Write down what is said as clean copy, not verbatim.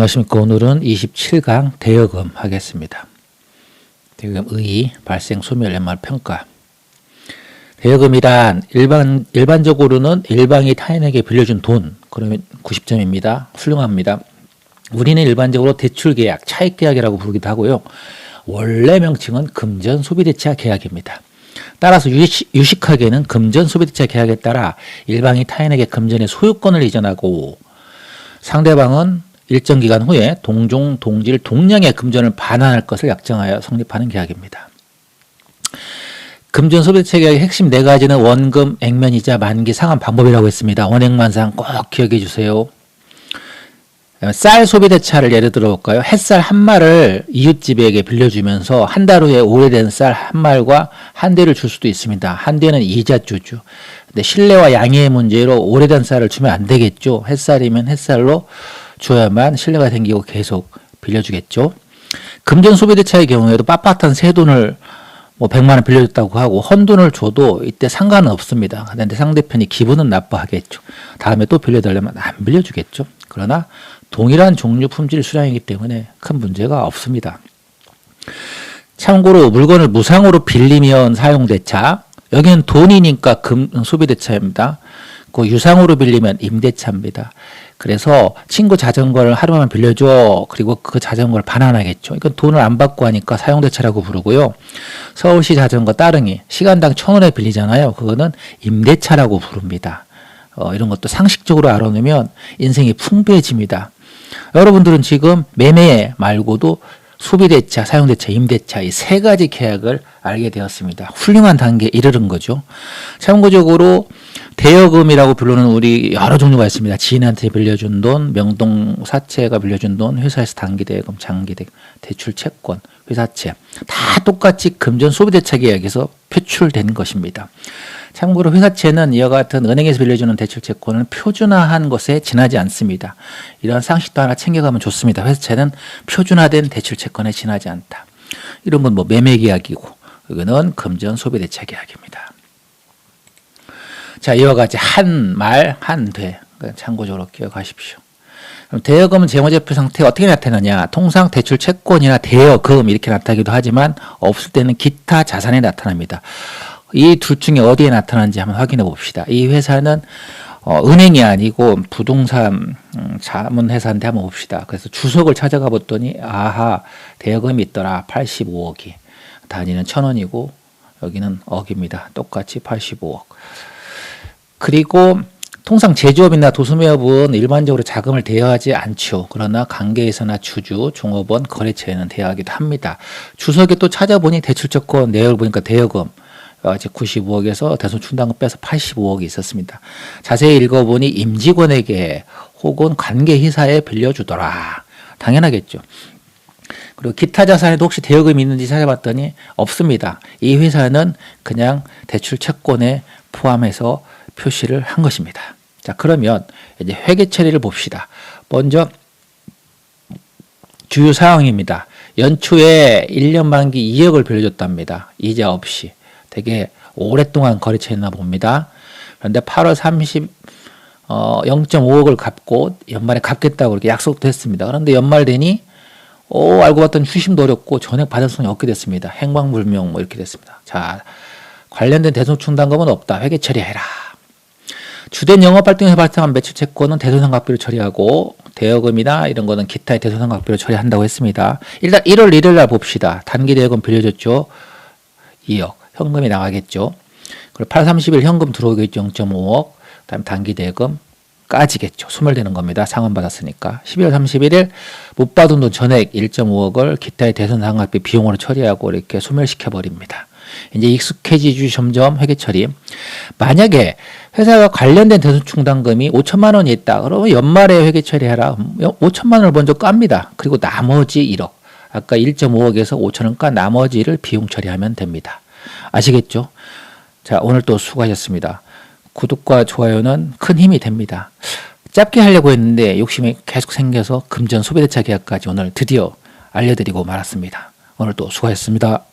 안녕하십니까. 오늘은 27강 대여금 하겠습니다. 대여금 의, 발생, 소멸, 연말, 평가. 대여금이란 일반적으로는 일방이 타인에게 빌려준 돈, 그러면 90점입니다. 훌륭합니다. 우리는 일반적으로 대출계약, 차익계약이라고 부르기도 하고요. 원래 명칭은 금전소비대차 계약입니다. 따라서 유식하게는 금전소비대차 계약에 따라 일방이 타인에게 금전의 소유권을 이전하고 상대방은 일정 기간 후에 동종, 동질, 동량의 금전을 반환할 것을 약정하여 성립하는 계약입니다. 금전소비대차 계약의 핵심 4가지는 원금, 액면이자, 만기, 상환 방법이라고 했습니다. 원액만상 꼭 기억해 주세요. 쌀 소비대차를 예를 들어 볼까요? 햇쌀 한 말을 이웃집에게 빌려주면서 한 달 후에 오래된 쌀 한 말과 한 대를 줄 수도 있습니다. 한 대는 이자주죠. 근데 신뢰와 양해의 문제로 오래된 쌀을 주면 안 되겠죠. 햇쌀이면 햇쌀로 줘야만 신뢰가 생기고 계속 빌려주겠죠. 금전 소비대차의 경우에도 빳빳한 새 돈을 100만 원 빌려줬다고 하고 헌돈을 줘도 이때 상관은 없습니다. 그런데 상대편이 기분은 나빠하겠죠. 다음에 또 빌려달라면 안 빌려주겠죠. 그러나 동일한 종류 품질 수량이기 때문에 큰 문제가 없습니다. 참고로 물건을 무상으로 빌리면 사용대차, 여기는 돈이니까 소비대차입니다. 그 유상으로 빌리면 임대차입니다. 그래서 친구 자전거를 하루만 빌려줘. 그리고 그 자전거를 반환하겠죠. 이건 돈을 안 받고 하니까 사용대차라고 부르고요. 서울시 자전거 따릉이 시간당 1,000원에 빌리잖아요. 그거는 임대차라고 부릅니다. 이런 것도 상식적으로 알아놓으면 인생이 풍부해집니다. 여러분들은 지금 매매 말고도 소비대차, 사용대차, 임대차 이 3가지 계약을 알게 되었습니다. 훌륭한 단계에 이르는 거죠. 참고적으로 대여금이라고 부르는 우리 여러 종류가 있습니다. 지인한테 빌려준 돈, 명동사채가 빌려준 돈, 회사에서 단기대여금, 장기대여금, 대출채권, 회사채 다 똑같이 금전소비대차 계약에서 표출된 것입니다. 참고로 회사채는 이와 같은 은행에서 빌려주는 대출채권은 표준화한 것에 지나지 않습니다. 이런 상식도 하나 챙겨가면 좋습니다. 회사채는 표준화된 대출채권에 지나지 않다. 이런 건 매매계약이고 이거는 금전소비대차 계약입니다. 자, 이와 같이 한 말, 한 돼. 참고적으로 기억하십시오. 그럼 대여금은 재무제표 상태가 어떻게 나타나냐? 통상 대출 채권이나 대여금 이렇게 나타나기도 하지만 없을 때는 기타 자산에 나타납니다. 이 둘 중에 어디에 나타나는지 한번 확인해 봅시다. 이 회사는 은행이 아니고 부동산 자문회사인데 한번 봅시다. 그래서 주석을 찾아가 봤더니 아하, 대여금이 있더라. 85억이. 단위는 1,000원이고 여기는 억입니다. 똑같이 85억. 그리고 통상 제조업이나 도소매업은 일반적으로 자금을 대여하지 않죠. 그러나 관계회사나 주주, 종업원, 거래처에는 대여하기도 합니다. 주석에 또 찾아보니 대출채권 내역을 보니까 대여금 95억에서 대손충당금 빼서 85억이 있었습니다. 자세히 읽어보니 임직원에게 혹은 관계회사에 빌려주더라. 당연하겠죠. 그리고 기타 자산에도 혹시 대여금이 있는지 찾아봤더니 없습니다. 이 회사는 그냥 대출 채권에 포함해서 표시를 한 것입니다. 자, 그러면 이제 회계 처리를 봅시다. 먼저 주요 사항입니다. 연초에 1년 만기 2억을 빌려줬답니다. 이자 없이. 되게 오랫동안 거래처였나 봅니다. 그런데 8월 30 0.5억을 갚고 연말에 갚겠다고 이렇게 약속도 했습니다. 그런데 연말 되니 알고 봤더니 추심도 어렵고 전액 받을 수는 없게 됐습니다. 행방불명 이렇게 됐습니다. 자, 관련된 대손충당금은 없다. 회계 처리해라. 주된 영업활동에서 발생한 매출채권은 대손상각비로 처리하고 대여금이나 이런 거는 기타의 대손상각비로 처리한다고 했습니다. 일단 1월 1일 날 봅시다. 단기대여금 빌려줬죠. 2억. 현금이 나가겠죠. 그리고 8월 30일 현금 들어오겠죠. 0.5억. 그다음에 단기대여금 까지겠죠. 소멸되는 겁니다. 상환받았으니까. 12월 31일 못 받은 돈 전액 1.5억을 기타의 대손상각비 비용으로 처리하고 이렇게 소멸시켜버립니다. 이제 익숙해지죠. 점점 회계 처리. 만약에 회사가 관련된 대손충당금이 5천만 원이 있다. 그러면 연말에 회계 처리해라. 5천만 원을 먼저 깝니다. 그리고 나머지 1억. 아까 1.5억에서 5천 원 까 나머지를 비용 처리하면 됩니다. 아시겠죠? 자, 오늘 또 수고하셨습니다. 구독과 좋아요는 큰 힘이 됩니다. 짧게 하려고 했는데 욕심이 계속 생겨서 금전 소비대차 계약까지 오늘 드디어 알려드리고 말았습니다. 오늘 또 수고하셨습니다.